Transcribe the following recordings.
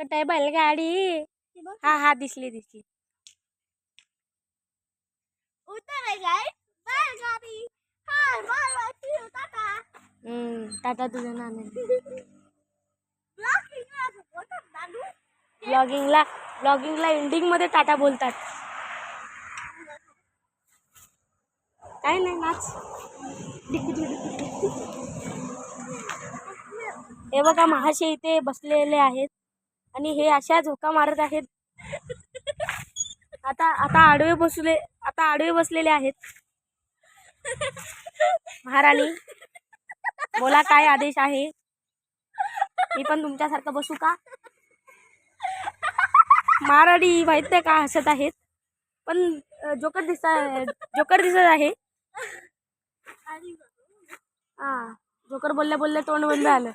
कटाय बैलगाडी. हा हा दिसली दिसली. टाटा तुझं नाणे. ब्लॉगिंगला एंडिंग मध्ये टाटा बोलतात. काय नाही नाच. हे बघा महाशय इथे बसलेले आहेत आणि हे अशा झोका मारत आहेत. आता आडवे बसलेले आहेत. महाराणी बोला काय आदेश आहे. मी पण तुमच्यासारखं बसू का. महाराणी माहित का हसत आहेत पण जोकर दिसत आहे. हा जोकर बोलल्या बोलल्या तोंड बंद झालं.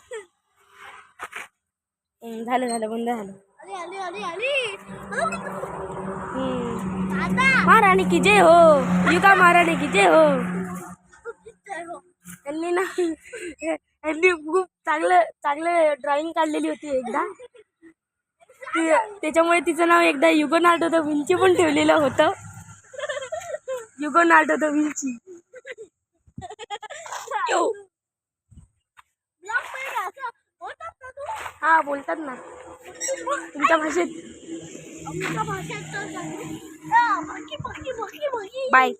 झालं बंद झालं. महाराणी की जय हो. युगा महाराणी की जय हो. त्यांनी खूप चांगलं ड्रॉइंग काढलेली होती एकदा. त्याच्यामुळे तिचं नाव एकदा युगोनार्डो द विंची पण ठेवलेलं होतं. युगोनार्डो द विंची. हा बोलतात ना तुमच्या भाषेत. बाय.